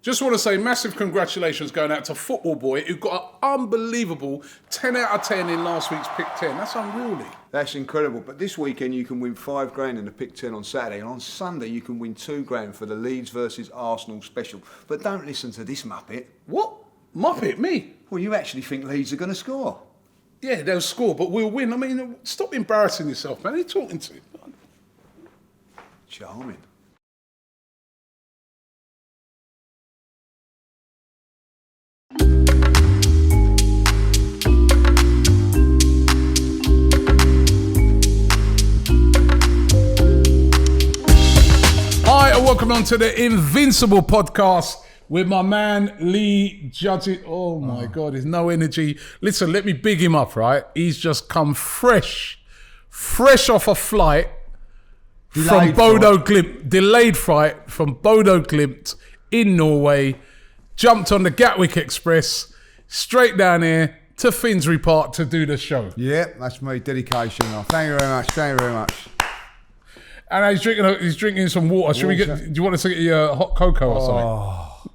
Just want to say massive congratulations going out to Football Boy, who got an unbelievable 10 out of 10 in last week's Pick 10. That's unreal. That's incredible. But this weekend you can win $5,000 in the Pick 10 on Saturday, and on Sunday you can win $2,000 for the Leeds versus Arsenal special. But don't listen to this muppet. What? Muppet? Me? Well, you actually think Leeds are going to score? Yeah, they'll score, but we'll win. I mean, stop embarrassing yourself, man. Who are you talking to? Charming. Hi, and welcome on to the Invincible podcast with my man Lee Judge. Oh my God, there's no energy. Listen, let me big him up, right? He's just come fresh off a flight from Bodo Glimt, delayed flight from Bodo Glimt in Norway, jumped on the Gatwick Express, straight down here to Finsbury Park to do the show. Yeah, that's me, dedication. Thank you very much. And he's drinking some water. Should we get? Do you want us to get you a hot cocoa or something?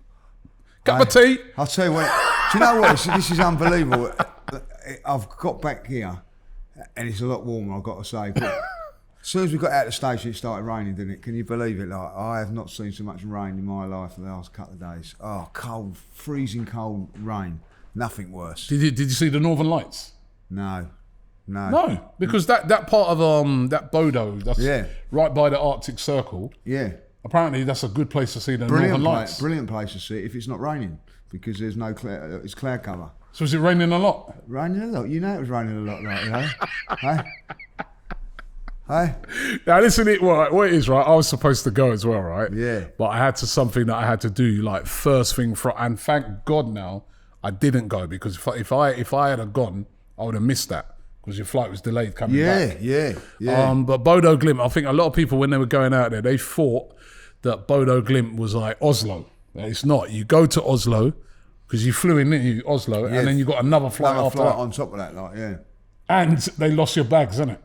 Cup of tea. I'll tell you what. Do you know what? This is unbelievable. I've got back here, and it's a lot warmer, I've got to say. But as soon as we got out of the station, it started raining, didn't it? Can you believe it? Like, I have not seen so much rain in my life for the last couple of days. Oh, cold, freezing cold rain. Nothing worse. Did you see the Northern Lights? No, because that part of that Bodo, that's right by the Arctic Circle. Yeah. Apparently, that's a good place to see the Northern Lights. Brilliant place to see it if it's not raining, because there's no clear. It's cloud cover. So is it raining a lot? Raining a lot. You know it was raining a lot, right? You know? Hey? Now listen, what it is, right? I was supposed to go as well, right? Yeah. But I had something that I had to do, like first thing and thank God now I didn't go, because if I had gone, I would have missed that. Because your flight was delayed coming back. Yeah. But Bodo Glimt, I think a lot of people, when they were going out there, they thought that Bodo Glimt was like Oslo. It's not. You go to Oslo, because you flew in Oslo, and then you got another flight after that. On top of that, like, yeah. And they lost your bags, innit?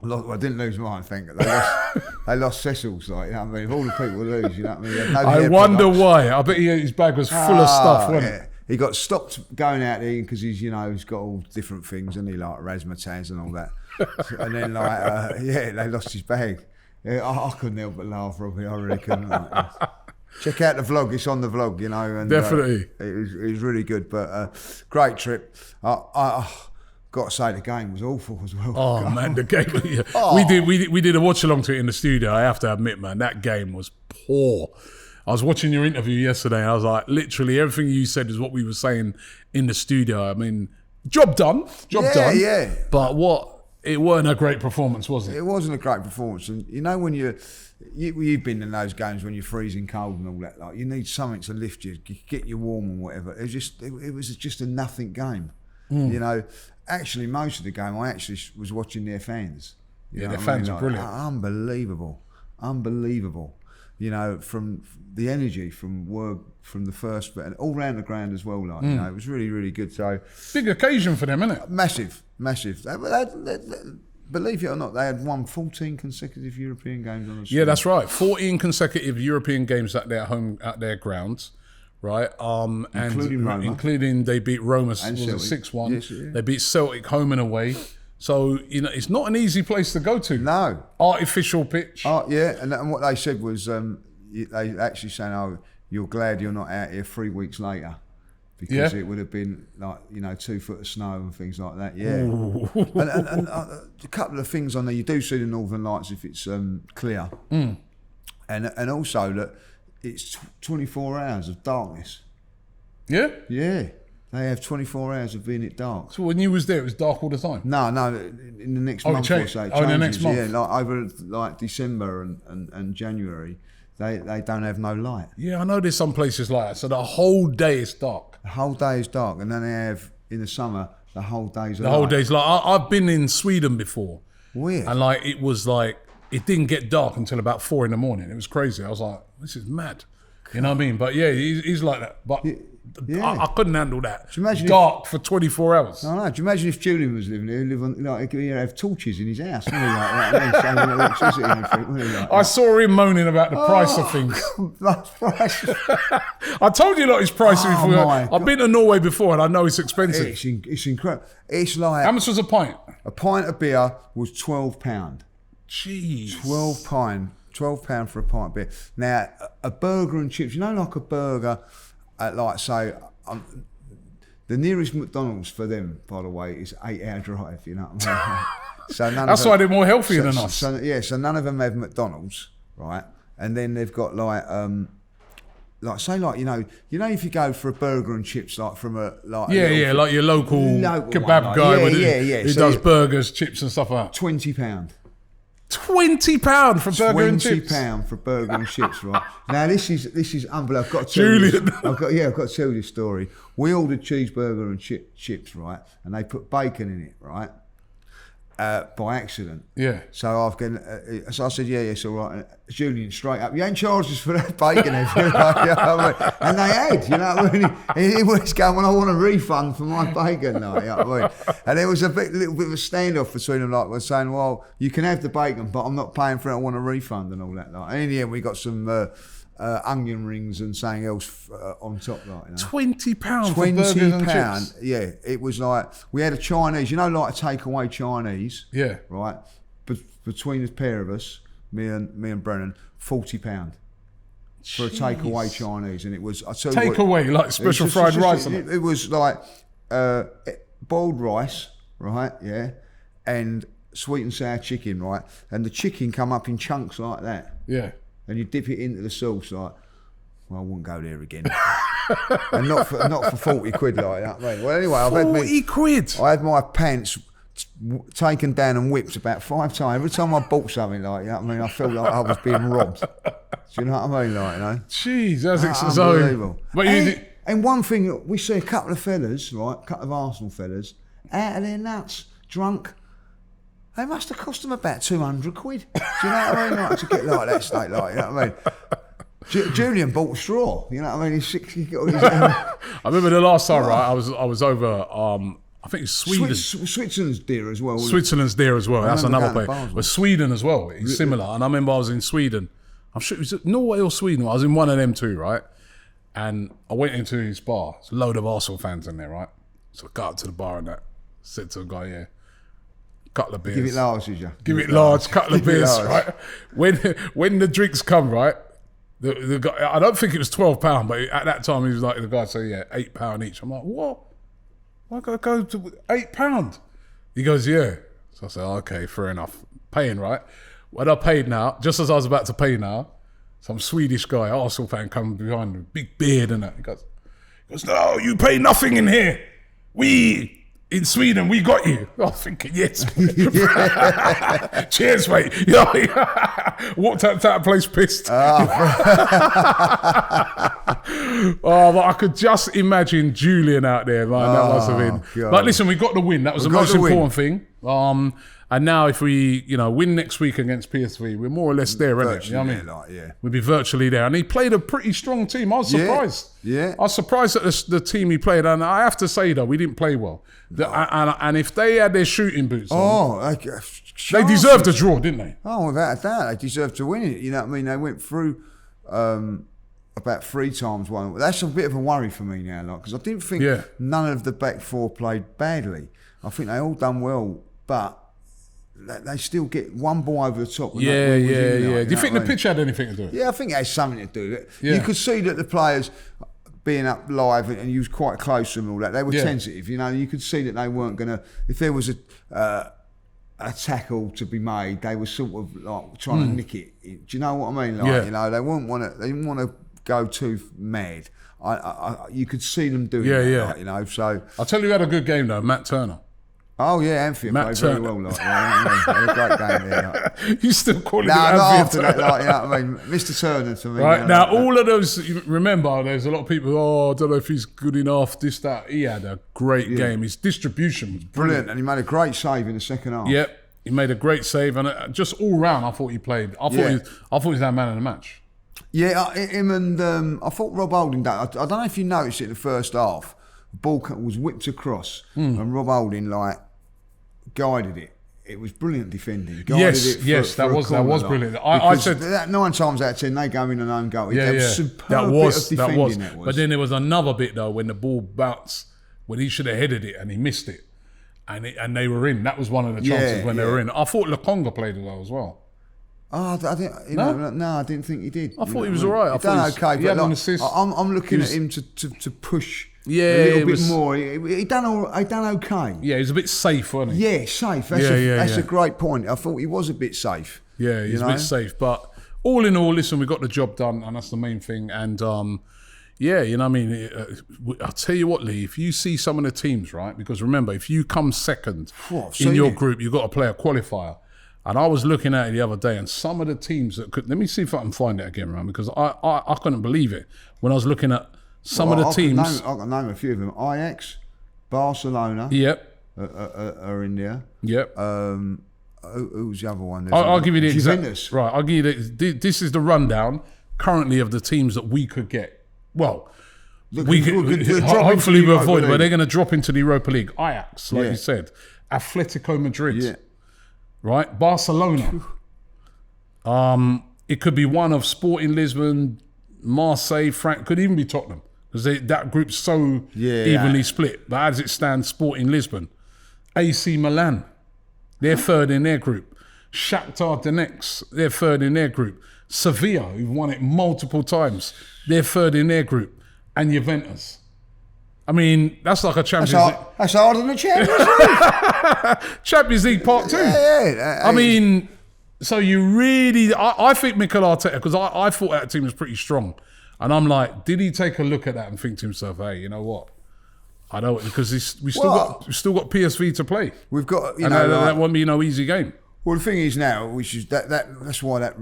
Well, I didn't lose mine, I think. They lost Cecil's, like, you know what I mean? If all the people lose, you know what I mean? I wonder why. I bet his bag was full of stuff, wasn't it? He got stopped going out there because he's got all different things, and he like razzmatazz and all that. And then they lost his bag. Yeah, I couldn't help but laugh, Robbie. I really couldn't. Check out the vlog. It's on the vlog, you know. And, definitely. It was really good, but great trip. I got to say the game was awful as well. Oh man, the game. We did a watch along to it in the studio. I have to admit, man, that game was poor. I was watching your interview yesterday, and I was like, literally everything you said is what we were saying in the studio. I mean, job done. Yeah. But it weren't a great performance, was it? It wasn't a great performance, and you know when you've been in those games when you're freezing cold and all that, like you need something to lift you, get you warm and whatever. It was just a nothing game. You know, actually most of the game I actually was watching their fans. Their fans are brilliant. Unbelievable. You know, from the energy from the first bit and all round the ground as well. Like, you know, it was really, really good. So big occasion for them, isn't it? Massive. Believe it or not, they had won 14 consecutive European games on the street. Yeah, that's right. 14 consecutive European games at their grounds, right? Including Roma. Including they beat Roma, was it 6-1? Yes, yeah. They beat Celtic home and away. So, you know, it's not an easy place to go to. No. Artificial pitch. Yeah, and what they said was, they actually saying, "Oh, you're glad you're not out here 3 weeks later, because it would have been like, 2 foot of snow and things like that." Yeah, and a couple of things on there. You do see the Northern Lights if it's clear, and also that it's 24 hours of darkness. Yeah. Yeah. They have 24 hours of being at dark. So when you was there, it was dark all the time? No, in the next month or so. In the next month? Yeah, like over like December and January, they don't have no light. Yeah, I know there's some places like that. So the whole day is dark. The whole day is dark, and then they have, in the summer, the whole day's light. The whole day's light. I've been in Sweden before. Weird. And it didn't get dark until about 4 a.m. It was crazy. I was like, this is mad. You know what I mean? But yeah, he's like that. But I couldn't handle that. Do you imagine dark for 24 hours? I know. Do you imagine if Julian was living here? He'd live on, like, he'd have torches in his house, wouldn't he? Like, saving electricity and everything, wouldn't he? Like, I saw him moaning about the price of things. I told you his price before. I've been to Norway before and I know it's expensive. It's incredible. It's like... How much was a pint? A pint of beer was £12. Jeez. £12 for a pint of beer. Now, a burger and chips, like a burger, like say, the nearest McDonald's for them, by the way, is 8-hour drive, you know what I mean? So that's why they're more healthier than us. So none of them have McDonald's, right? And then they've got like if you go for a burger and chips like from a like like your local kebab guy who does burgers, chips and stuff like that. £20. £20 for burger and chips. £20 for burger and chips, right? Now this is unbelievable. I've got to tell Julian. I've got to tell you this story. We ordered cheeseburger and chips, right? And they put bacon in it, right? By accident. Yeah. So so I said, yeah, it's all right. And Julian straight up, you ain't charged us for that bacon, have you? Like, you know what I mean? And they had, you know what I mean? He was going, well, I want a refund for my bacon, like, you know what I mean? And there was little bit of a standoff between them, like, we're saying, well, you can have the bacon, but I'm not paying for it, I want a refund and all that. Like. And in the end, we got some onion rings and something else on top, like, you know. £20 for burgers and chips. Yeah, it was like we had a Chinese, like a takeaway Chinese. Yeah, right. Between the pair of us, me and Brennan, £40 for a takeaway Chinese, and it was takeaway like special fried rice. It was like boiled rice, right? Yeah, and sweet and sour chicken, right? And the chicken come up in chunks like that. Yeah. And you dip it into the sauce, like, well, I wouldn't go there again. And not for 40 quid like that. Right? Well, anyway, I've had 40 quid. I had my pants taken down and whipped about 5 times. Every time I bought something like that, I felt like I was being robbed. Do you know what I mean? Like, Jeez, that's unbelievable. But and one thing, we see a couple of fellas, right, a couple of Arsenal fellas, out of their nuts, drunk. They must have cost them about 200 quid. Do you know what I mean? Like, to get like that state, like, you know what I mean? Julian bought a straw, you know what I mean? I remember the last time, right, I was over, I think it's Sweden. Switzerland's dear as well. Switzerland's dear as well. That's another place. Well. But Sweden as well, it's similar. And I remember I was in Sweden. I'm sure it was Norway or Sweden. I was in one of them two, right? And I went into his bar. There's a load of Arsenal fans in there, right? So I got up to the bar and said to a guy, yeah, couple of beers. Give it large, did you? Give it large, couple of beers, right? When the drinks come, right? The guy, I don't think it was £12, but at that time he was like, the guy said, yeah, £8 each. I'm like, what? Why gotta go to £8? He goes, yeah. So I said, okay, fair enough. Paying, right? When I paid now, just as I was about to pay now, some Swedish guy, Arsenal fan, comes behind me, big beard and that. He goes, no, you pay nothing in here. In Sweden, we got you. I was thinking, yes. Cheers, mate. Walked out to that place pissed. But I could just imagine Julian out there. Like, that must have been. God. But listen, we got the win. That was the most important thing. And now if we, win next week against PSV, we're more or less there, isn't it? You know what I mean? Yeah. We'll be virtually there. And he played a pretty strong team. I was surprised. Yeah. I was surprised at the team he played. And I have to say, though, we didn't play well. And if they had their shooting boots on, they deserved a draw, didn't they? Oh, without a doubt. They deserved to win it. You know what I mean? They went through about 3 times. That's a bit of a worry for me now, because I didn't think none of the back four played badly. I think they all done well, but they still get one ball over the top. Yeah. Do you think the pitch had anything to do with it? Yeah, I think it has something to do with it. Yeah. You could see that the players, being up live and you was quite close to them and all that, they were sensitive. You could see that they weren't going to, if there was a tackle to be made, they were sort of like trying to nick it. Do you know what I mean? Like, they didn't want to go too mad. You could see them doing that. Like, so I'll tell you who had a good game though, Matt Turner. Oh yeah, Anfield played very well. Like, a great game there. Like. You still calling it Anfield? No, after that, Mr. Turner to me. Right now, all of those. Remember, there's a lot of people. I don't know if he's good enough. This, that. He had a great game. His distribution was brilliant, and he made a great save in the second half. Yep, he made a great save, and just all round, I thought he played. I thought he was our man of the match. Yeah, him and I thought Rob Holding. I don't know if you noticed it in the first half. The ball was whipped across, and Rob Holding guided it. It was brilliant defending. That was brilliant. I said that 9 times out of 10 they go in an own goal. That was superb bit of defending. That was. But then there was another bit though when the ball bounced when he should have headed it and he missed it, and they were in. That was one of the chances when they were in. I thought Lokonga played well as well. Oh, I didn't. No, I didn't think he did. I thought he was all right. He done okay. He had an assist. I'm looking at him to push. A little bit more. He done okay. Yeah, he was a bit safe, wasn't he? Yeah, safe. That's a great point. I thought he was a bit safe. Yeah, he's a bit safe. But all in all, listen, we got the job done, and that's the main thing. And yeah, you know what I mean? I'll tell you what, Lee, if you see some of the teams, right? Because remember, if you come second in your group, you've got to play a qualifier. And I was looking at it the other day, and some of the teams that could... Let me see if I can find it again, right? Because I couldn't believe it when I was looking at some of the teams. I can name a few of them. Ajax, Barcelona. Yep. Are in there. Yep. Who's the other one? I'll give you the Juventus. Right, I'll give you this is the rundown currently of the teams that we could get. Well, hopefully we'll avoid, but they're going to drop into the Europa League. Ajax, like you said. Atletico Madrid. Yeah. Right? Barcelona. It could be one of Sporting Lisbon, Marseille, could even be Tottenham. Because that group's so evenly split. But as it stands, Sporting Lisbon. AC Milan, they're third in their group. Shakhtar Donetsk, they're third in their group. Sevilla, who've won it multiple times, they're third in their group. And Juventus. I mean, that's like a Champions League. That's harder than the Champions League. Champions League Part 2. I mean, so you really... I think Mikel Arteta, because I thought that team was pretty strong. And I'm like, did he take a look at that and think to himself, hey, you know what? I don't... Because we've still got PSV to play. We've got... that won't be no easy game. Well, the thing is now, which is that's why that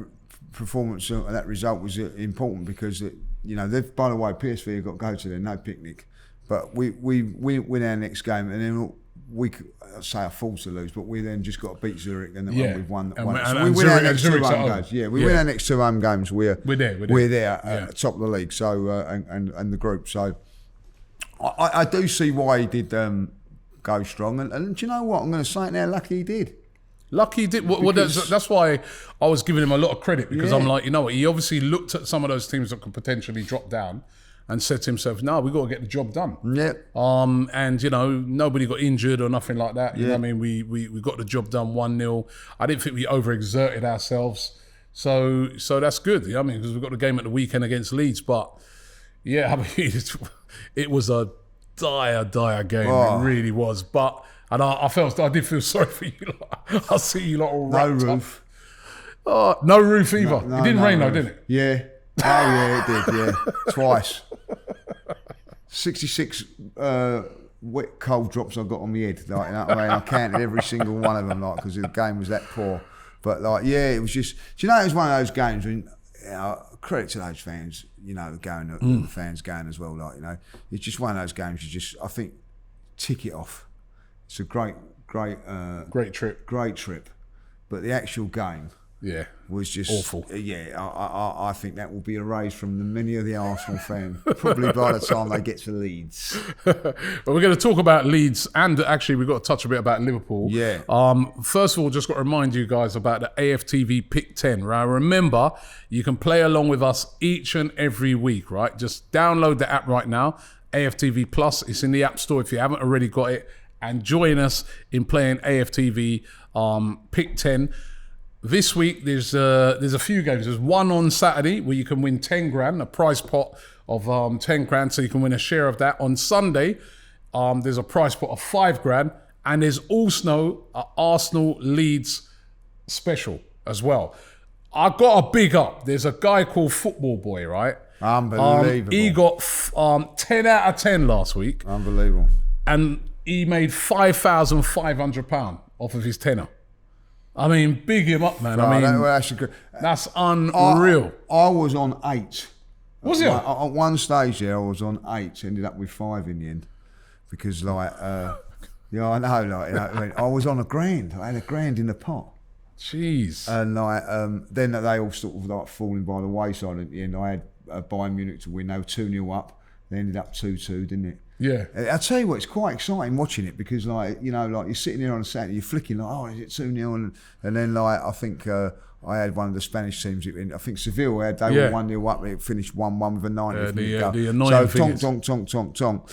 performance and that result was important, because, they've, by the way, PSV have got to go to their no picnic. But we win our next game, and then we say a fool to lose, but we then just got to beat Zurich, and then we've won. So we win our next 2 home games. Yeah, we win our next 2 home games. We're there at top of the league. So and the group. So I do see why he did go strong, and do you know what? I'm going to say it now. Lucky he did. Lucky he did. Well, that's why I was giving him a lot of credit, because I'm like, you know what? He obviously looked at some of those teams that could potentially drop down. And said to himself, no, we've got to get the job done. Yep. And, nobody got injured or nothing like that. You know what I mean? We got the job done 1-0. I didn't think we overexerted ourselves. So that's good. You know what I mean? Because we've got the game at the weekend against Leeds. But, yeah, I mean, it was a dire game. Oh. It really was. But, and I did feel sorry for you. I see you lot all wrapped roof. Up. No roof either. It didn't rain though, didn't it? Yeah. Oh yeah, it did. Yeah, twice. 66 wet cold drops I got on my head. I counted every single one of them, because the game was that poor. But it was just. Do you know, it was one of those games when credit to those fans. The fans going as well. It's just one of those games. I think, tick it off. It's a great trip. But the actual game. Yeah, was just awful. I think that will be erased from many of the Arsenal fans, probably by the time they get to Leeds. But we're going to talk about Leeds, and actually we've got to touch a bit about Liverpool. Yeah. First of all, just got to remind you guys about the AFTV PICK10, right? Remember, you can play along with us each and every week, right? Just download the app right now, AFTV Plus. It's in the App Store if you haven't already got it, and join us in playing AFTV PICK10. This week, there's a few games. There's one on Saturday where you can win 10 grand, a prize pot of 10 grand, so you can win a share of that. On Sunday, there's a prize pot of 5 grand, and there's also an Arsenal Leeds special as well. I got a big up. There's a guy called Football Boy, right? Unbelievable. He got 10 out of 10 last week. Unbelievable. And he made £5,500 off of his tenner. I mean, big him up, man. That's unreal. I was on 8. Was you? At one stage there, I was on 8. Ended up with 5 in the end, because I know. I was on £1,000. I had £1,000 in the pot. Jeez. And like then they all sort of like falling by the wayside at the end. I had Bayern Munich to win. They were 2-0 up. They ended up 2-2, didn't it? Yeah. I'll tell you what, it's quite exciting watching it because, like, you know, like you're sitting there on a Saturday, you're flicking like, oh, is it 2-0? And then, like, I think I had one of the Spanish teams. I think Seville they were 1-0 up. It finished 1-1 with a 90th minute goal. The annoying thing so tonk.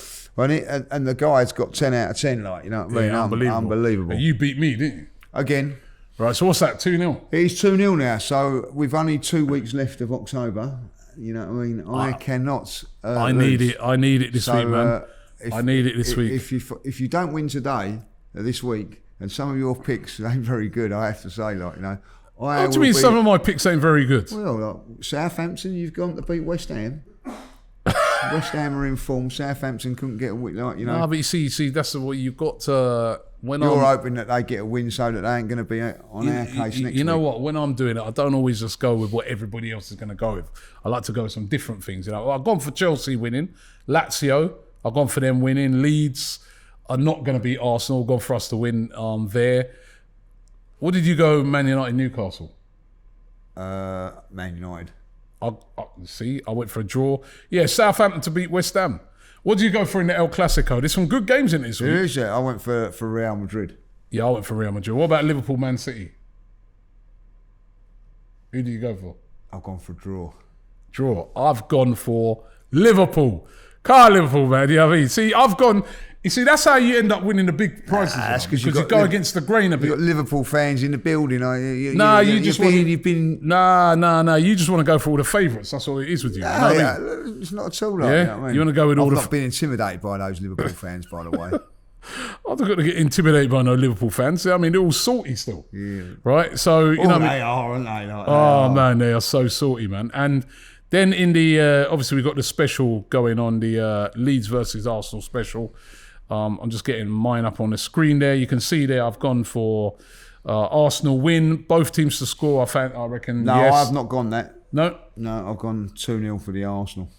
And the guy's got 10 out of 10. Like, you know what I mean? Unbelievable. And you beat me, didn't you? Again. Right. So what's that? 2-0. It's 2-0 now. So we've only 2 weeks left of October. You know what I mean? I cannot. I need it. I need it this week, man. I need it this week. If you don't win today, this week, and some of your picks ain't very good, I have to say, like, you know. What do you mean some of my picks ain't very good? Well, like Southampton, you've gone to beat West Ham. West Ham are in form. Southampton couldn't get a win, like, you know. No, but you see, that's what you've got to. When you're hoping that they get a win so that they ain't going to be on our case next week. You know what? When I'm doing it, I don't always just go with what everybody else is going to go with. I like to go with some different things. You know, I've gone for Chelsea winning, Lazio. I've gone for them winning. Leeds are not going to beat Arsenal. I've gone for us to win there. What did you go, Man United, Newcastle? Man United. I went for a draw. Yeah, Southampton to beat West Ham. What do you go for in the El Clasico? There's some good games in this week. There is, yeah. I went for Real Madrid. Yeah, I went for Real Madrid. What about Liverpool, Man City? Who do you go for? I've gone for draw. Draw. I've gone for Liverpool. Liverpool, man. You know what I mean? See, you see, that's how you end up winning the big prizes. That's because you go against the grain a bit. You've got Liverpool fans in the building. You just want to go for all the favourites. That's all it is with you. Nah, you know what I mean? It's not at all like that. You know what I mean? You want to go with all I've not been intimidated by those Liverpool fans, by the way. I'm not going to get intimidated by no Liverpool fans. I mean, they're all salty still. Yeah. Right? So, you know. They are, aren't they? Man, they are so salty, man. And then in the, obviously, we've got the special going on, the Leeds versus Arsenal special. I'm just getting mine up on the screen there. You can see there I've gone for Arsenal win. Both teams to score, I reckon. No, yes. I've not gone that. No? No, I've gone 2-0 for the Arsenal.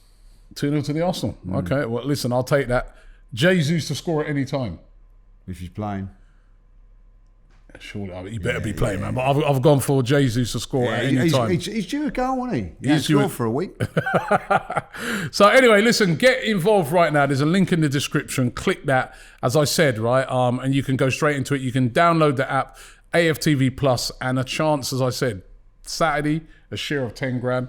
2-0 to the Arsenal. Okay, well, listen, I'll take that. Jesus to score at any time. If he's playing. Sure, he better be playing, man. But I've gone for Jesus to score at any time. He's due a goal, isn't he? He's scored for a week. So anyway, listen, get involved right now. There's a link in the description. Click that, as I said, right? And you can go straight into it. You can download the app, AFTV Plus, and a chance, as I said, Saturday, a share of 10 grand.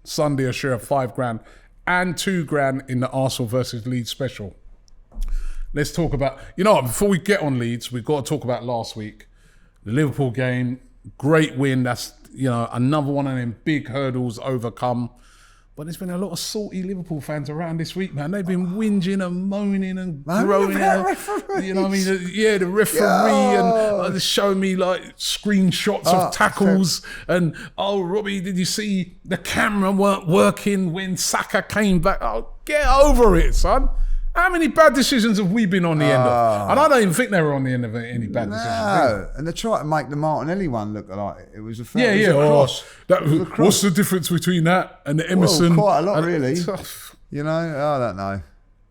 Sunday, a share of 5 grand. And 2 grand in the Arsenal versus Leeds special. Let's talk about, before we get on Leeds, we've got to talk about last week. The Liverpool game, great win. That's, another one of them big hurdles overcome. But there's been a lot of salty Liverpool fans around this week, man. They've been whinging and moaning and groaning. You know what I mean? The referee and showing me like screenshots of tackles. And, Robbie, did you see the camera weren't working when Saka came back? Oh, get over it, son. How many bad decisions have we been on the end of? And I don't even think they were on the end of any bad decisions. No, and they tried to make the Martinelli one look like it was a foul. Yeah. What's the difference between that and the Emerson? Well, quite a lot, really. I don't know.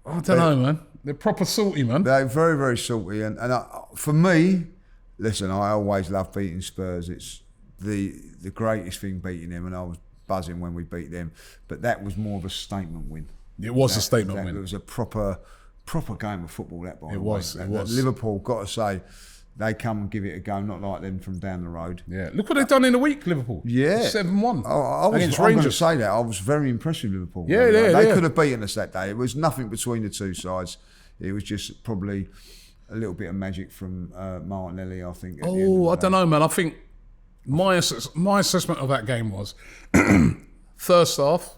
I don't know, man. They're proper salty, man. They're very, very salty. And for me, listen, I always love beating Spurs. It's the greatest thing beating them, and I was buzzing when we beat them. But that was more of a statement win. It was a statement win. It was a proper game of football, that, by the way. It was. Liverpool, got to say, they come and give it a go, not like them from down the road. Yeah. Look what they've done in a week, Liverpool. Yeah. 7-1 against Rangers. I'm going to say that. I was very impressed with Liverpool. Yeah. They could have beaten us that day. It was nothing between the two sides. It was just probably a little bit of magic from Martinelli, I think. I don't know, man. I think my assessment of that game was first half,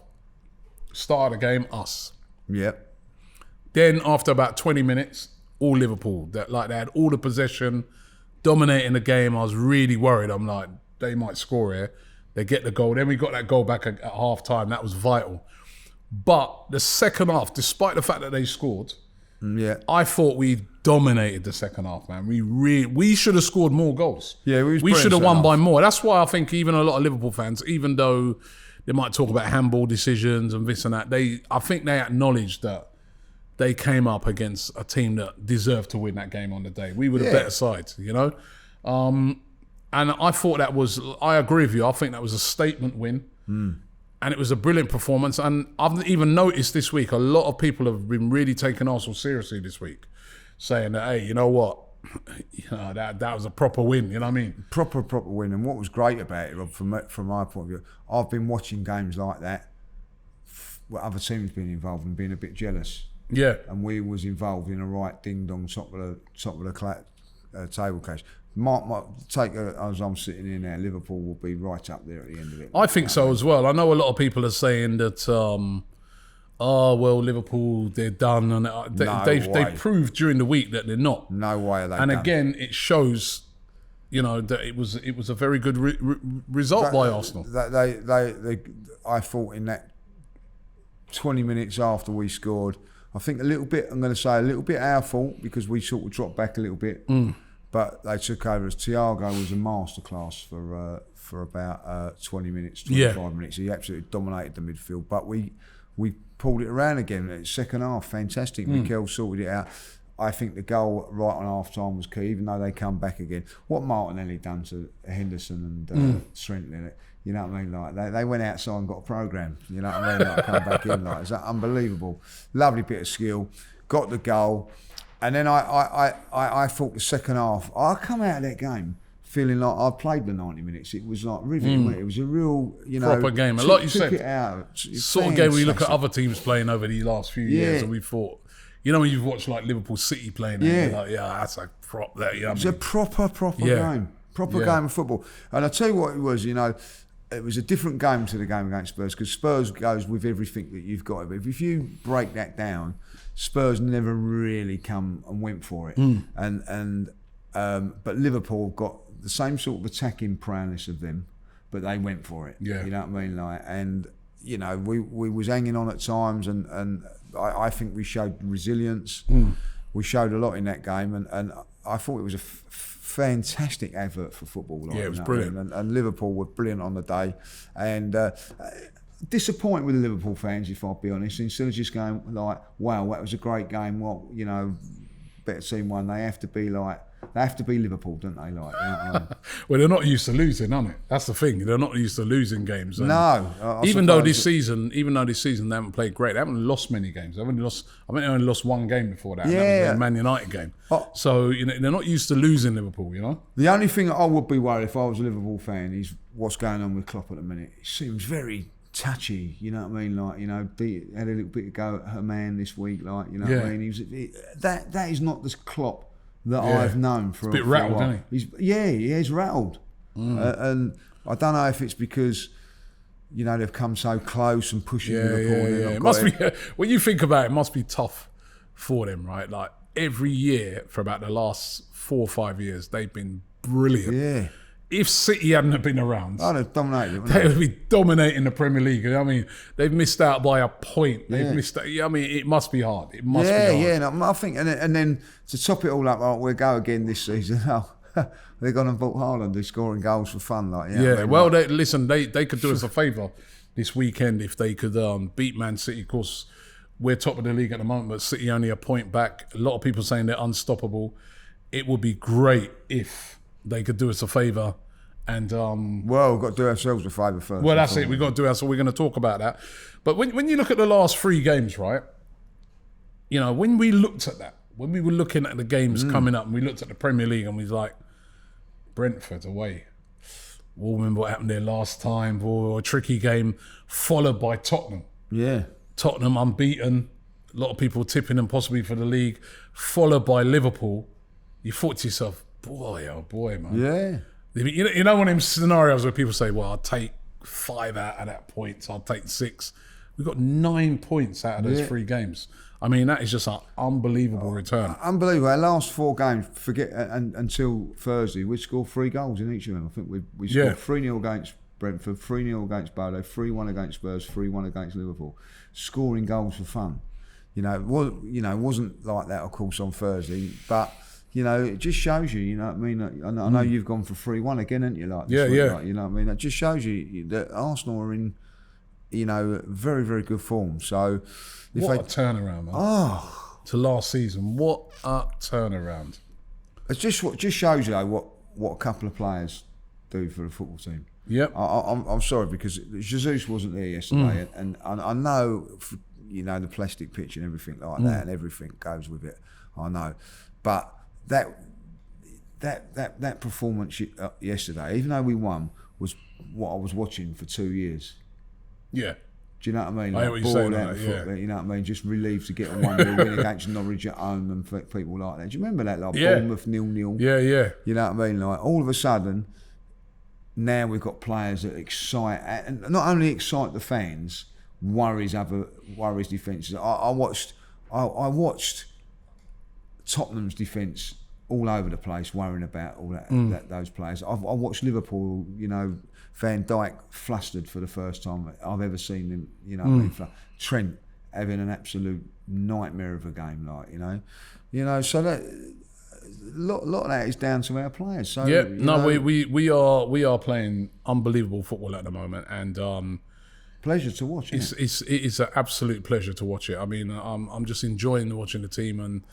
start of the game, us. Yep. Then after about 20 minutes, all Liverpool. They had all the possession, dominating the game. I was really worried. I'm like, they might score here. They get the goal. Then we got that goal back at half time. That was vital. But the second half, despite the fact that they scored, I thought we dominated the second half, man. We should have scored more goals. Yeah, we should have won by more. That's why I think even a lot of Liverpool fans, even though they might talk about handball decisions and this and that, I think they acknowledge that they came up against a team that deserved to win that game on the day. We were the better side, And I thought I agree with you, I think that was a statement win. And it was a brilliant performance. And I've even noticed this week, a lot of people have been really taking Arsenal seriously this week, saying that, hey, you know what? That was a proper win, you know what I mean? Proper win. And what was great about it, Rob, from my point of view, I've been watching games like that where other teams been involved and being a bit jealous. Yeah. And we was involved in a right ding-dong top of the table case. As I'm sitting here now, Liverpool will be right up there at the end of it. I think so as well. I know a lot of people are saying that, Liverpool, they're done. And they proved during the week that they're not. No way are they And done. again, it shows, that it was a very good result by Arsenal. I thought in that 20 minutes after we scored, I think I'm going to say a little bit our fault because we sort of dropped back a little bit. But they took over as Thiago was a masterclass for about 20 minutes, 25 minutes. He absolutely dominated the midfield. But we pulled it around again in the second half. Fantastic. Mikel sorted it out. I think the goal right on half-time was key, even though they come back again. What Martinelli done to Henderson and Trent, you know what I mean? Like they went outside and got a programme. You know what I mean? Like come back in, like it's unbelievable. Lovely bit of skill. Got the goal. And then I thought the second half, I come out of that game feeling like I played the 90 minutes. It was like riveting. It was a real, proper game. A lot you said. It out. Sort of game where you look at other teams playing over the last few years and we thought, when you've watched like Liverpool City playing, and you're like, that's a prop there. You know It's a proper game. Proper game of football. And I tell you what it was, it was a different game to the game against Spurs because Spurs goes with everything that you've got. But if you break that down, Spurs never really come and went for it, but Liverpool got the same sort of attacking prowess of them, but they went for it. Yeah. You know what I mean, like, and we was hanging on at times, and I think we showed resilience. We showed a lot in that game, and I thought it was a fantastic advert for football. Like, it was brilliant, and Liverpool were brilliant on the day, and. Disappointed with the Liverpool fans, if I'll be honest. Instead of just going like, "Wow, that was a great game," better team won. They have to be Liverpool, don't they? Like, well, they're not used to losing, aren't they? That's the thing. They're not used to losing games. No, even though this season they haven't played great. They haven't lost many games. I think they only lost one game before that. Yeah, and that was the Man United game. So they're not used to losing Liverpool. The only thing I would be worried if I was a Liverpool fan is what's going on with Klopp at the minute. It seems very touchy, you know what I mean? Like, had a little bit to go at her man this week, like, you know what I mean? That is not the Klopp that I've known for a bit rattled, isn't he? He is rattled. And I don't know if it's because, they've come so close and pushing Liverpool. Yeah. It must be, when you think about it, it must be tough for them, right? Like, every year for about the last 4 or 5 years, they've been brilliant. Yeah. If City hadn't been around, they'd dominate it. They would be dominating the Premier League. I mean, they've missed out by a point. They've missed out. I mean, it must be hard. It must be hard. No, I think, and then to top it all up, we'll go again this season. They're going to bought Haaland. They're scoring goals for fun, like they could do us a favour this weekend if they could beat Man City. Of course, we're top of the league at the moment, but City only a point back. A lot of people saying they're unstoppable. It would be great if they could do us a favour and we've got to do ourselves a favour first. Well, that's it. We've got to do ourselves. We're going to talk about that. But when you look at the last 3 games, right? When we looked at that, when we were looking at the games coming up, and we looked at the Premier League, and we was like, Brentford away. We'll remember what happened there last time. A tricky game, followed by Tottenham. Yeah, Tottenham unbeaten. A lot of people tipping them possibly for the league. Followed by Liverpool. You thought to yourself, boy, oh boy, man. Yeah. One of them scenarios where people say, well, I'll take 5 out of that points, I'll take 6. We've got 9 points out of those 3 games. I mean, that is just an unbelievable return. Unbelievable. Our last 4 games, until Thursday, we scored 3 goals in each of them. I think we scored 3-0 against Brentford, 3-0 against Bodo, 3-1 against Spurs, 3-1 against Liverpool. Scoring goals for fun. It wasn't like that, of course, on Thursday, but it just shows you, what I mean? I know you've gone for 3-1 again, haven't you? Like this week, like, you know what I mean? That just shows you that Arsenal are in, very, very good form. So, what a turnaround, man! To last season, what a turnaround! It just shows you what a couple of players do for the football team. Yep. I'm sorry because Jesus wasn't there yesterday, and I know, you know, the plastic pitch and everything like that, and everything goes with it. I know, but that performance yesterday, even though we won, was what I was watching for 2 years. Yeah. Do you know what I mean? I hear what you're saying. Yeah. You know what I mean? Just relieved to get a 1-0 win against Norwich at home and people like that. Do you remember that? Like Bournemouth 0-0. Yeah, yeah. You know what I mean? Like all of a sudden, now we've got players that excite, and not only excite the fans, worries defences. I watched Tottenham's defence all over the place, worrying about all that those players. I watched Liverpool, you know, Van Dijk flustered for the first time I've ever seen him, you know, Trent having an absolute nightmare of a game, like, you know, so that a lot of that is down to our players. So yeah, we are playing unbelievable football at the moment, and pleasure to watch. It is an absolute pleasure to watch it. I mean, I'm just enjoying watching the team, and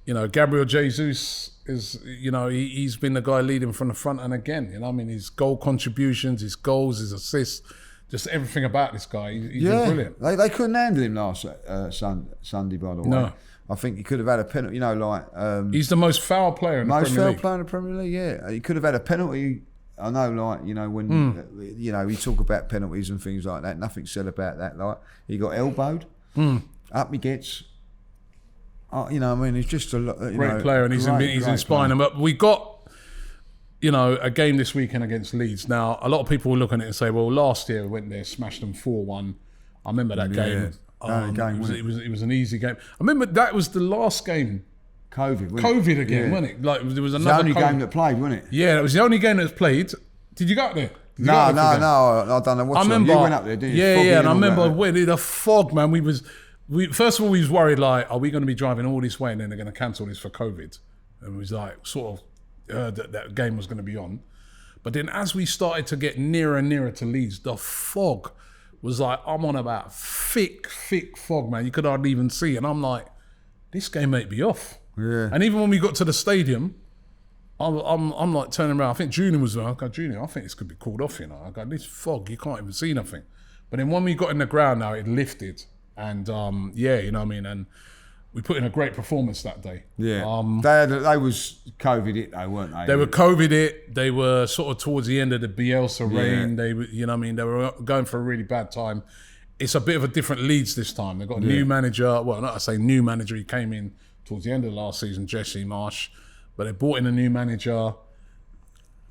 you know, Gabriel Jesus is, you know, he's been the guy leading from the front, and again, you know, I mean, his goal contributions, his goals, his assists, just everything about this guy. He's brilliant. They couldn't handle him last Sunday, by the way. No. I think he could have had a penalty. You know, like he's the most foul player in the Premier League. Most foul player in the Premier League. Yeah, he could have had a penalty. I know, like, you know, when you know, we talk about penalties and things like that. Nothing said about that. Like, he got elbowed. Up he gets. You know, I mean, he's just a great player, and he's inspiring them. But we got, you know, a game this weekend against Leeds. Now, a lot of people will look at it and say, well, last year we went there, smashed them 4-1. I remember that game. It was an easy game. I remember that was the last game. COVID again, wasn't it? Like, there was another. The only game that played, wasn't it? Yeah, it was the only game that was played. Did you go up there? No, I don't know what. I remember you went up there, didn't you? Yeah, and I remember when the fog, man. First of all, we was worried, like, are we going to be driving all this way and then they're going to cancel this for COVID? And it was like, sort of heard that game was going to be on. But then as we started to get nearer and nearer to Leeds, the fog was like, I'm on about thick fog, man. You could hardly even see. And I'm like, this game may be off. Yeah. And even when we got to the stadium, I'm like turning around. I think Junior was there. I go, Junior, I think this could be called off, you know. I go, this fog, you can't even see nothing. But then when we got in the ground now, it lifted. And yeah, you know what I mean? And we put in a great performance that day. Yeah. They was COVID it though, weren't they? They were COVID it. They were sort of towards the end of the Bielsa reign. They were, you know what I mean? They were going for a really bad time. It's a bit of a different Leeds this time. They've got a new manager. Well, not to say new manager. He came in towards the end of last season, Jesse Marsh. But they brought in a new manager.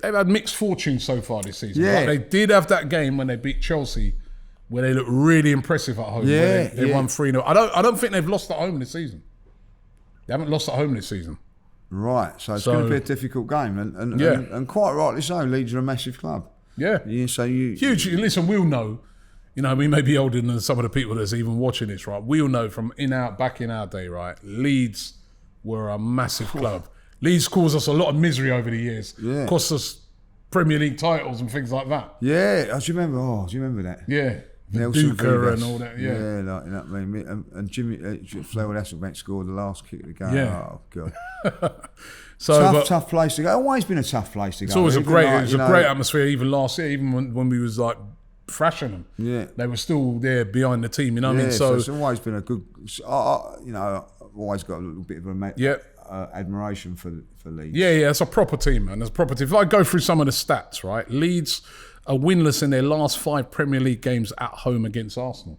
They've had mixed fortune so far this season. Yeah. Like, they did have that game when they beat Chelsea, where they look really impressive at home. Yeah, they won 3-0. I don't think they've lost at home this season. They haven't lost at home this season. Right, so it's going to be a difficult game, and quite rightly so. Leeds are a massive club. Yeah, so you huge. Listen, we'll know. You know, we may be older than some of the people that's even watching this, right? We'll know from back in our day, right? Leeds were a massive club. Leeds caused us a lot of misery over the years. Yeah, cost us Premier League titles and things like that. Yeah, do you remember that? Yeah. Nelson Duker and all that, like, you know what I mean? And Jimmy Floyd Hasselbank scored the last kick of the game. Yeah. Oh God. Tough place to go. Always been a tough place to go. It's always a great atmosphere. Even last year, even when we was like thrashing them, they were still there behind the team. You know what I mean? So it's always been a good. You know, I've always got a little bit of admiration for Leeds. Yeah, it's a proper team, man. It's a proper team. If I go through some of the stats, right? Leeds are winless in their last 5 Premier League games at home against Arsenal.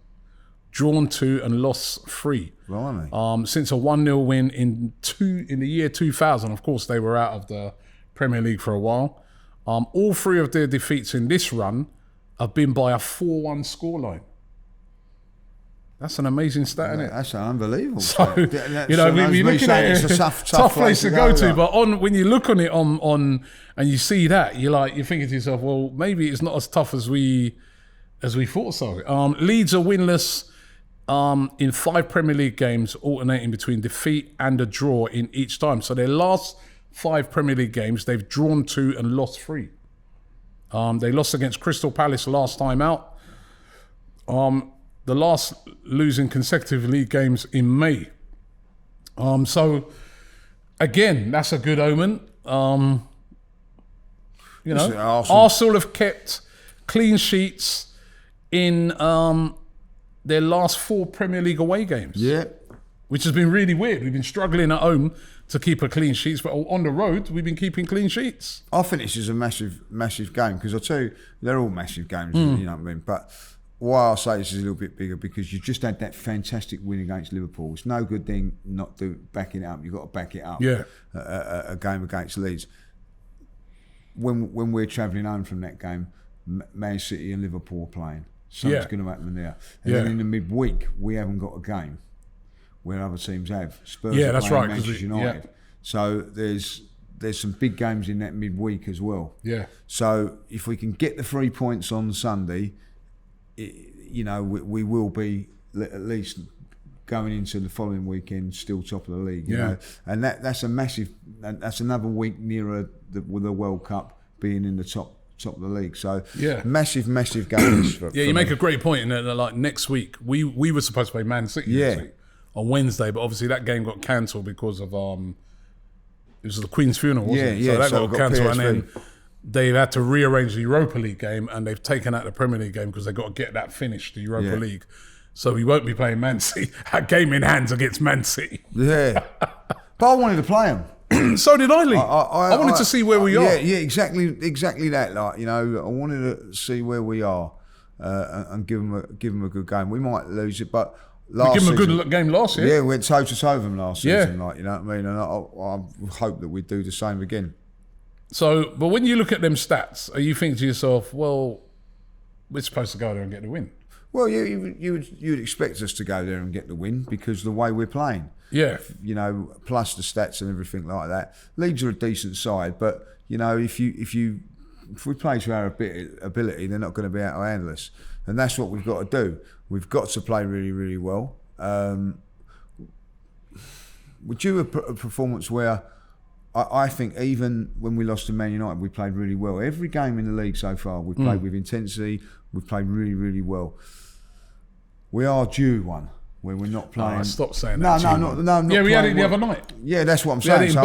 Drawn 2 and lost 3. Blimey. Since a 1-0 win in the year 2000, of course, they were out of the Premier League for a while. All 3 of their defeats in this run have been by a 4-1 scoreline. That's an amazing stat, isn't it? That's unbelievable. So, you know, we're looking at it, it's a tough place to go to. But when you look on it on and you see that, you're thinking to yourself, well, maybe it's not as tough as we thought so. Leeds are winless in 5 Premier League games, alternating between defeat and a draw in each time. So their last 5 Premier League games, they've drawn 2 and lost 3. They lost against Crystal Palace last time out. The last losing consecutive league games in May. So, again, that's a good omen. You know, Listen, Arsenal have kept clean sheets in their last 4 Premier League away games. Yeah. Which has been really weird. We've been struggling at home to keep a clean sheets, but on the road, we've been keeping clean sheets. I think this is a massive game because I tell you, they're all massive games, you know what I mean? But why I say this is a little bit bigger because you just had that fantastic win against Liverpool. It's no good thing not backing it up. You've got to back it up. Yeah. A game against Leeds. When we're travelling home from that game, Man City and Liverpool are playing. Something's going to happen there. And then in the midweek, we haven't got a game where other teams have. Spurs are that's playing right. Manchester United. So there's some big games in that midweek as well. Yeah. So if we can get the 3 points on Sunday, we will be at least going into the following weekend still top of the league. You know? And that's a massive. That's another week nearer with the World Cup being in the top of the league. So massive games. You make a great point in that. Like next week, we were supposed to play Man City next week on Wednesday, but obviously that game got cancelled because of it was the Queen's funeral, wasn't it? So that got cancelled, and then they've had to rearrange the Europa League game, and they've taken out the Premier League game because they've got to get that finished, the Europa League. So we won't be playing Man City. A game in hands against Man City. Yeah, but I wanted to play them. So did I, Lee. I wanted to see where we are. Yeah, exactly that. Like, I wanted to see where we are and give them a good game. We might lose it, but we give them a good game last year. Yeah, we went toe to toe with them last season. Like, you know what I mean. And I hope that we do the same again. So, but when you look at them stats, are you thinking to yourself, well, we're supposed to go there and get the win? Well, you'd expect us to go there and get the win because the way we're playing. Yeah. Plus the stats and everything like that. Leeds are a decent side, but if we play to our ability, they're not going to be able to handle us, and that's what we've got to do. We've got to play really, really well. We're due a performance where I think even when we lost to Man United, we played really well. Every game in the league so far, we've played with intensity. We've played really, really well. We are due one where we're not playing. Stop saying that. No. Yeah, we had it the other night. Yeah, that's what I'm saying. We had it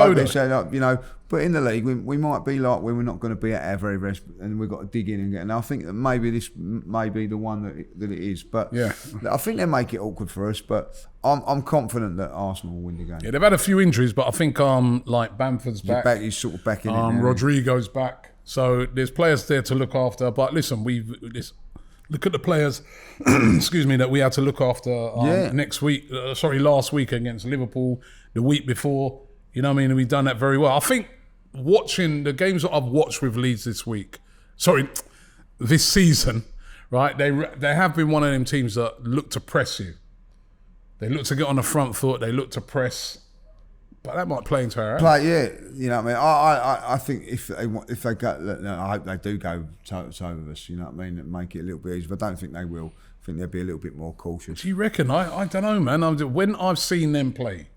in Bodo. But in the league, we might be like where we're not going to be at our very best, and we've got to dig in and get. And I think that maybe this may be the one that it is. But I think they make it awkward for us. But I'm confident that Arsenal will win the game. Yeah, they've had a few injuries, but I think like Bamford's back. He's sort of back in it. Rodrigo's back, so there's players there to look after. But listen, look at the players, excuse me, that we had to look after last week against Liverpool, the week before. You know what I mean? And we've done that very well. I think watching the games that I've watched with Leeds this season, right? They have been one of them teams that look to press you. They look to get on the front foot. They look to press. But that might play into our hand. You know what I mean? I think if they go, I hope they do go toe to toe with us, you know what I mean, and make it a little bit easier. But I don't think they will. I think they'll be a little bit more cautious. Do you reckon? I don't know, man. When I've seen them play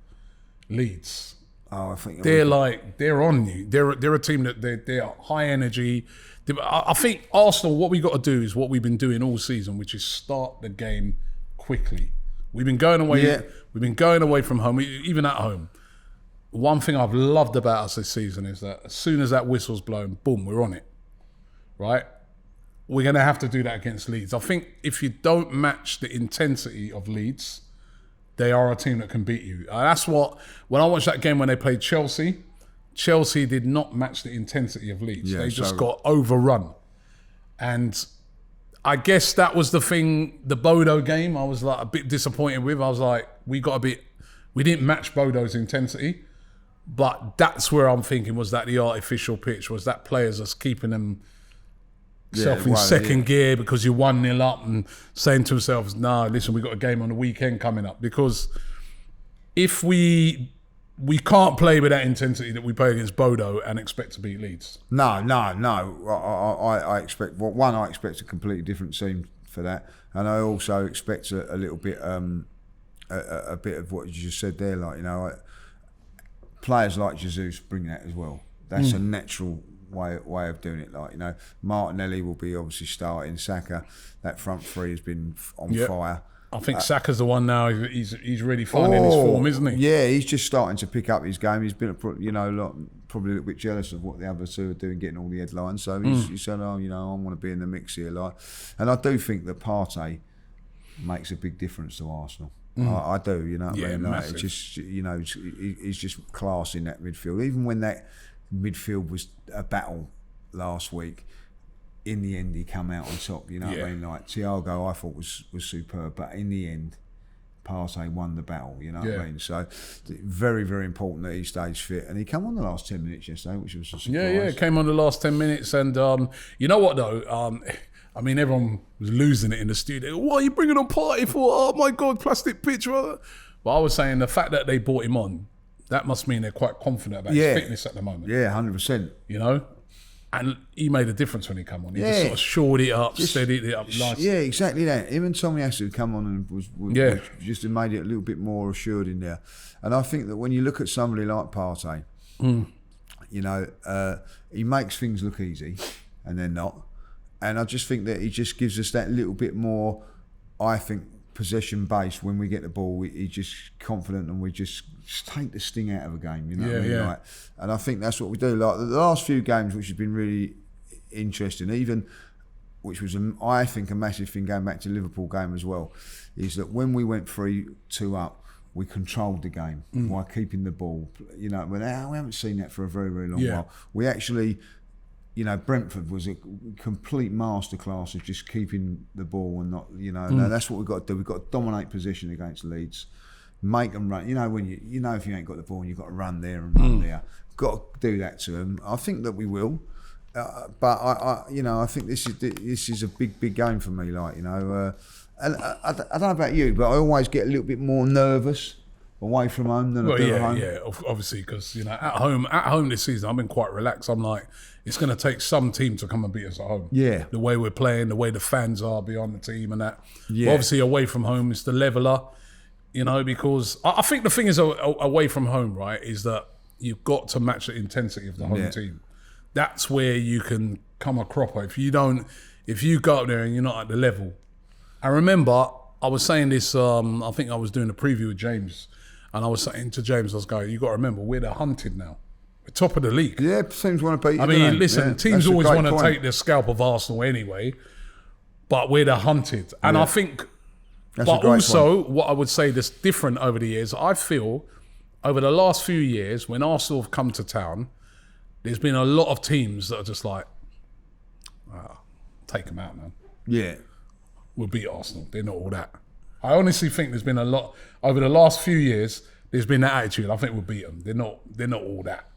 Leeds, I think they're on you. They're a team that they're high energy. I think Arsenal, what we got to do is what we've been doing all season, which is start the game quickly. We've been going away. Yeah. We've been going away from home, even at home. One thing I've loved about us this season is that as soon as that whistle's blown, boom, we're on it, right? We're going to have to do that against Leeds. I think if you don't match the intensity of Leeds, they are a team that can beat you. That's what, when I watched that game when they played Chelsea did not match the intensity of Leeds. They just got overrun. And I guess that was the thing, the Bodo game, I was like a bit disappointed with. I was like, we didn't match Bodo's intensity. But that's where I'm thinking, was that the artificial pitch? Was that players just keeping themselves in second gear because you're 1-0 up and saying to themselves, nah, listen, we've got a game on the weekend coming up. Because if we can't play with that intensity that we play against Bodo and expect to beat Leeds. No. I expect, I expect a completely different team for that. And I also expect a little bit, a bit of what you just said there, like, players like Jesus bring that as well. That's a natural way of doing it. Like, Martinelli will be obviously starting. Saka, that front three has been on fire. I think Saka's the one now. He's really finding his form, isn't he? Yeah, he's just starting to pick up his game. He's been, probably a little bit jealous of what the other two are doing, getting all the headlines. So he said, "Oh, you know, I want to be in the mix here." Like, and I do think that Partey makes a big difference to Arsenal. I do, you know what I mean? Like, it's just, you know, he's just class in that midfield. Even when that midfield was a battle last week, in the end he come out on top, you know what I mean? Like, Thiago I thought was superb, but in the end Partey won the battle, you know what I mean? So very, very important that he stays fit, and he came on the last 10 minutes yesterday, which was a surprise. Yeah, came on the last 10 minutes, and you know what though? I mean, everyone was losing it in the studio. What are you bringing on Partey for? Oh my God, plastic pitch. But I was saying the fact that they brought him on, that must mean they're quite confident about his fitness at the moment. Yeah, 100%. You know? And he made a difference when he came on. He just sort of shored it up, steadied it up nice. Yeah, exactly that. Him and Tommy Asu come on and was just made it a little bit more assured in there. And I think that when you look at somebody like Partey, you know, he makes things look easy, and they're not. And I just think that he just gives us that little bit more, I think, possession based. When we get the ball, he's just confident, and we just take the sting out of a game, you know what I mean? Like, and I think that's what we do. Like the last few games, which has been really interesting, even which was, I think, a massive thing going back to the Liverpool game as well, is that when we went 3-2 up, we controlled the game while keeping the ball. You know, we haven't seen that for a very, very long while. We actually, you know, Brentford was a complete masterclass of just keeping the ball and not, you know, and that's what we've got to do. We've got to dominate possession against Leeds, make them run. You know, when you know if you ain't got the ball, and you've got to run there and run there. Got to do that to them. I think that we will, but I you know, I think this is a big game for me. Like, you know, and I don't know about you, but I always get a little bit more nervous away from home than I do at home. Yeah, obviously, because, you know, at home this season, I've been quite relaxed. I'm like, it's going to take some team to come and beat us at home. Yeah. The way we're playing, the way the fans are behind the team and that. Yeah. But obviously, away from home, it's the leveller, you know, because I think the thing is away from home, right, is that you've got to match the intensity of the home team. That's where you can come a cropper. If you go up there and you're not at the level. I remember I was saying this, I think I was doing a preview with James, and I was saying to James, I was going, you got to remember, we're the hunted now. We're top of the league. Yeah, teams want to beat you. I mean, listen, teams always want to take the scalp of Arsenal anyway, but we're the hunted. And I think, but also what I would say that's different over the years, I feel over the last few years, when Arsenal have come to town, there's been a lot of teams that are just like, take them out, man. Yeah. We'll beat Arsenal. They're not all that. I honestly think there's been a lot over the last few years. There's been that attitude. I think we'll beat them. They're not all that.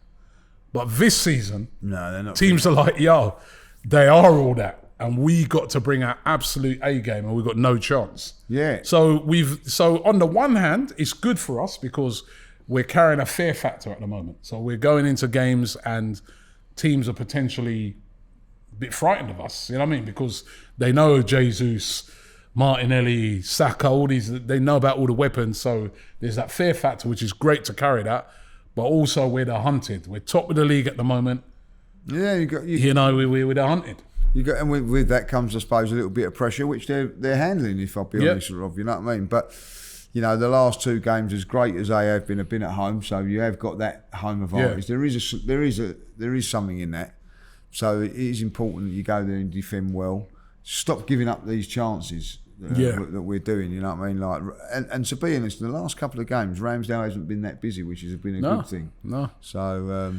But this season, no, they're not. Teams are like, yo, they are all that, and we got to bring our absolute A game, and we got no chance. Yeah. So on the one hand, it's good for us because we're carrying a fear factor at the moment. So we're going into games, and teams are potentially a bit frightened of us. You know what I mean? Because they know Jesus, Martinelli, Saka, all these, they know about all the weapons. So there's that fear factor, which is great to carry that. But also we're the hunted. We're top of the league at the moment. Yeah, we're the hunted. And with that comes, I suppose, a little bit of pressure, which they're handling, if I'll be honest, Rob. You know what I mean? But you know, the last two games, as great as they have been at home, so you have got that home advantage. Yeah. There is something in that. So it is important that you go there and defend well. Stop giving up these chances that we're doing. You know what I mean? Like, and to be honest, in the last couple of games, Ramsdale hasn't been that busy, which has been a good thing. No. So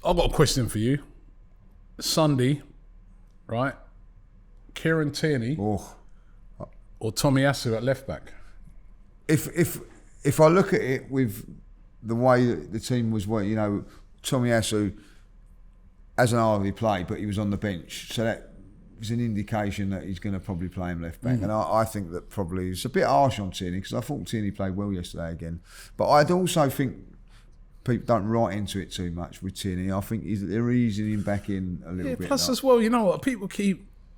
I've got a question for you. Sunday, right? Kieran Tierney or Tommy Asu at left back? If I look at it with the way that the team was, you know, Tommy Asu hasn't hardly played, but he was on the bench, so that was an indication that he's going to probably play him left back. And I think that probably it's a bit harsh on Tierney, because I thought Tierney played well yesterday again. But I'd also think people don't write into it too much with Tierney. I think they're easing him back in a little bit. Plus, as well, you know what?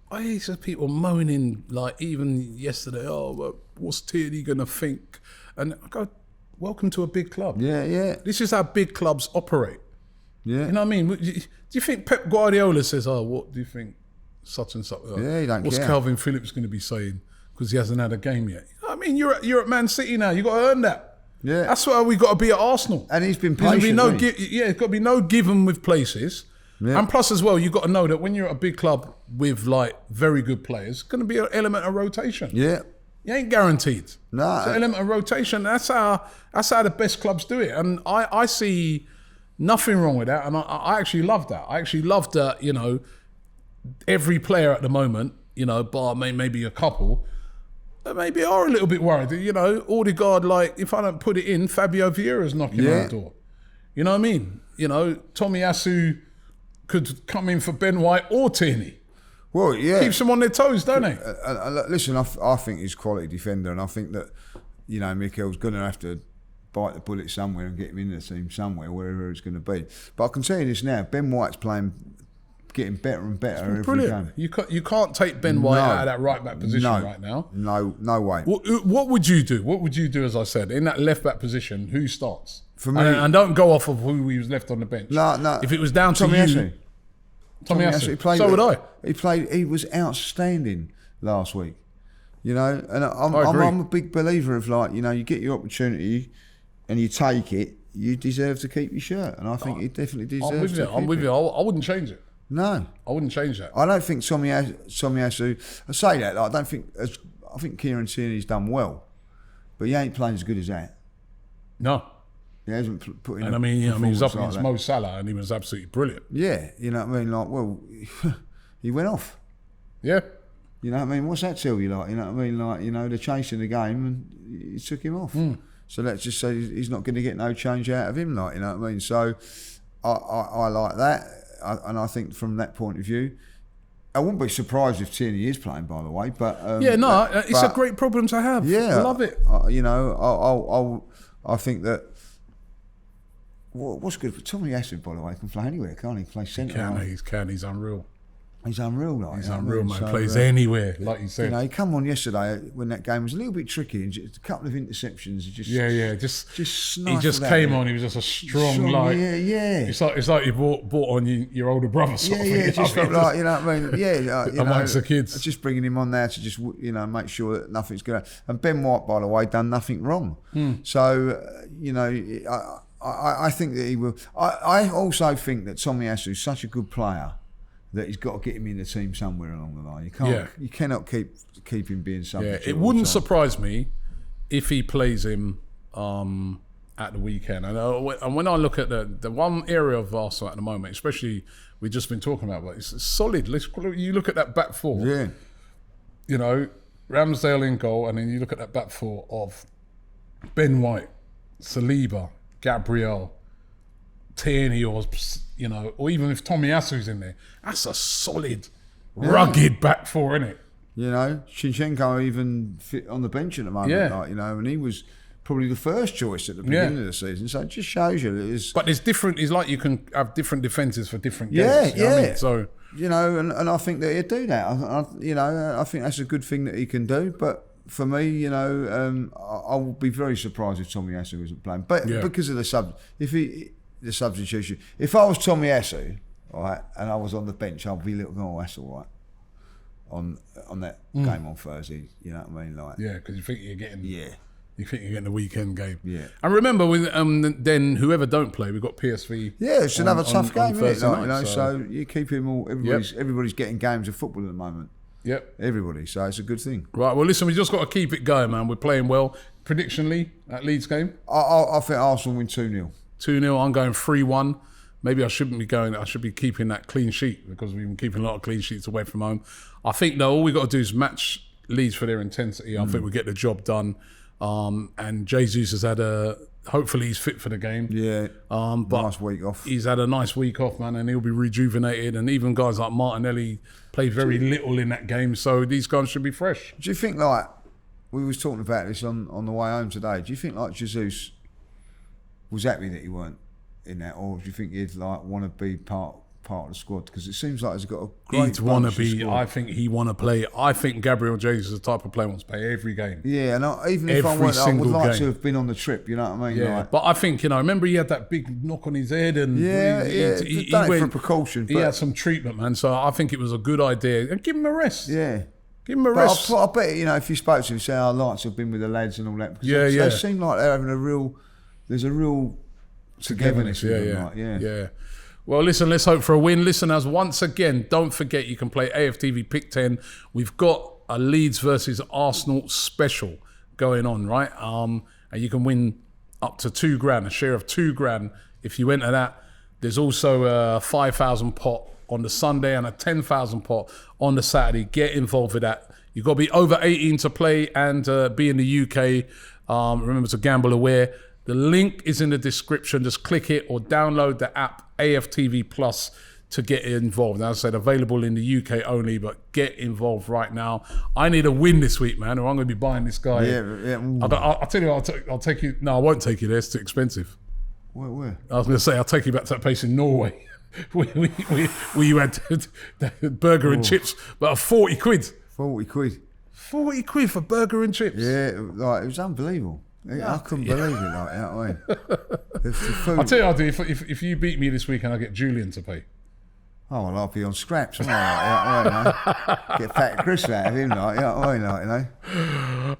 I hear people moaning, like even yesterday, what's Tierney going to think? And I go, welcome to a big club. Yeah. This is how big clubs operate. Yeah. You know what I mean? Do you think Pep Guardiola says, what do you think such and such? Yeah, he don't What's care. Calvin Phillips going to be saying because he hasn't had a game yet? You know what I mean? You're at Man City now. You got to earn that. Yeah. That's why we got to be at Arsenal. And he's been There's patient. gonna be hasn't he? it's got to be no given with places. Yeah. And plus as well, you've got to know that when you're at a big club with like very good players, it's going to be an element of rotation. Yeah. You ain't guaranteed. No. It's an element of rotation. That's how the best clubs do it. And I see nothing wrong with that. And I actually love that. I actually love that, you know, every player at the moment, you know, bar maybe a couple, that maybe are a little bit worried. You know, Odegaard, like, if I don't put it in, Fabio Vieira's knocking on the door. You know what I mean? You know, Tomiyasu could come in for Ben White or Tierney. Well, yeah. Keeps them on their toes, don't they? Listen, I think he's a quality defender, and I think that, you know, Mikel's going to have to bite the bullet somewhere and get him in the team somewhere, wherever it's going to be. But I can tell you this now, Ben White's getting better and better every game. You can't take Ben White out of that right back position right now. No way. What would you do? What would you do, as I said, in that left back position? Who starts? For me, and don't go off of who he was left on the bench. No. If it was down to you, Tomiyasu. He played. He was outstanding last week. You know, and I'm a big believer of, like, you know, you get your opportunity and you take it. You deserve to keep your shirt, and I think he definitely deserves to. I'm with you. I wouldn't change it. No, I wouldn't change that. I don't think Tomiyasu. I say that. Like, I think Kieran Tierney's done well, but he ain't playing as good as that. No. He hasn't put in. And I mean, he was up against Mo Salah, and he was absolutely brilliant. Yeah, you know what I mean. Like, well, he went off. Yeah. You know what I mean. What's that tell you? Like, you know what I mean. Like, you know, they're chasing the game, and he took him off. So let's just say he's not going to get no change out of him. Like, you know what I mean. So I like that, and I think from that point of view, I wouldn't be surprised if Tierney is playing. By the way, but it's a great problem to have. Yeah, I love it. You know, I think that. What's good for Tomiyasu, by the way, can play anywhere, can't he? Play centre. He's unreal. He's unreal, like. He's unreal, man. So, plays anywhere, like you said. You know, he come on yesterday when that game was a little bit tricky, and just a couple of interceptions. He just came on. He was just a strong like. Yeah. It's like you brought on your older brother. Sort of thing. It just felt like, you know what I mean. Yeah, amongst the kids. Just bringing him on there to just, you know, make sure that nothing's going to. And Ben White, by the way, done nothing wrong. So you know, I think that he will. I also think that Tomiyasu is such a good player that he's got to get him in the team somewhere along the line. You can't. You cannot keep him being substitute. Yeah, it wouldn't surprise me if he plays him at the weekend. And when I look at the one area of Arsenal at the moment, especially we've just been talking about, but it's solid. You look at that back four. Yeah. You know, Ramsdale in goal, and then you look at that back four of Ben White, Saliba, Gabriel, Tierney, or even if Tomiyasu's in there, that's a solid, rugged back four, isn't it? You know, Shinchenko even fit on the bench at the moment, like, you know, and he was probably the first choice at the beginning of the season. So it just shows you that it's. But there's different. It's like you can have different defences for different games. Yeah. You know what I mean? So you know, and I think that he'd do that. I think that's a good thing that he can do, but. For me, you know, I would be very surprised if Tomiyasu wasn't playing, but because of the substitution. If I was Tomiyasu, right, and I was on the bench, I'd be a little, that's all right. On that game on Thursday, you know what I mean, like because you think you're getting you think you're getting the weekend game. Yeah, and remember, then whoever don't play, we've got PSV. Yeah, it's another tough game, isn't it? Like, night, you know, so you keep him all. Everybody's getting games of football at the moment. Yep. Everybody, so it's a good thing. Right, well, listen, we just got to keep it going, man. We're playing well. Predictionally, at Leeds game? I think Arsenal win 2-0. 2-0, I'm going 3-1. Maybe I shouldn't be going, I should be keeping that clean sheet because we've been keeping a lot of clean sheets away from home. I think, though, all we've got to do is match Leeds for their intensity. I think we get the job done. And Jesus has had hopefully he's fit for the game. Yeah, but nice week off. He's had a nice week off, man, and he'll be rejuvenated. And even guys like Martinelli played very little in that game, so these guys should be fresh. Do you think, like, we was talking about this on the way home today, do you think, like, Jesus was happy that he weren't in that, or do you think he'd, like, want to be part of the squad? Because it seems like he's got a great He'd want to be. I think he want to play. I think Gabriel Jesus is the type of player who wants to play every game. Yeah, and even if I weren't, I would like to have been on the trip. You know what I mean? Yeah, like, but I think, you know, remember he had that big knock on his head, and he done it for precaution. He had some treatment, man. So I think it was a good idea, and give him a rest. Yeah, Give him a But rest. I bet, you know, if you spoke to him, say, I'd like to have been with the lads and all that. Because they seem like they're having there's a real togetherness with them. Like, yeah. Well, listen, let's hope for a win. Listeners, once again, don't forget you can play AFTV PICK10. We've got a Leeds versus Arsenal special going on, right? And you can win up to £2,000, a share of £2,000 if you enter that. There's also a 5,000 pot on the Sunday and a 10,000 pot on the Saturday. Get involved with that. You've got to be over 18 to play and be in the UK. Remember to gamble aware. The link is in the description. Just click it or download the app AFTV Plus to get involved. As I said, available in the UK only, but get involved right now. I need a win this week, man, or I'm going to be buying this guy. I'll tell you what, I'll take you. No, I won't take you there. It's too expensive. Where? I was going to say, I'll take you back to that place in Norway where you had the burger and chips, but 40 quid. 40 quid. 40 quid for burger and chips. Yeah, like, it was unbelievable. I couldn't believe it, like that way. The food. I'll tell you what I'll do, if you beat me this week and I get Julian to pay. Oh, well, I'll be on scraps, won't I? Like, you know? Get fat Chris out of him, like, you know.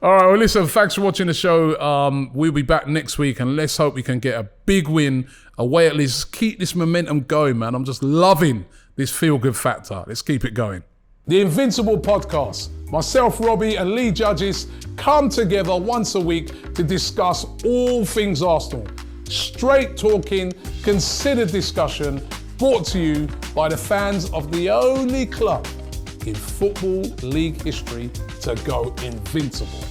All right, well, listen, thanks for watching the show. We'll be back next week, and let's hope we can get a big win away at least. Keep this momentum going, man. I'm just loving this feel-good factor. Let's keep it going. The Invincible podcast. Myself, Robbie, and Lee Judges come together once a week to discuss all things Arsenal. Straight talking, considered discussion, brought to you by the fans of the only club in Football League history to go invincible.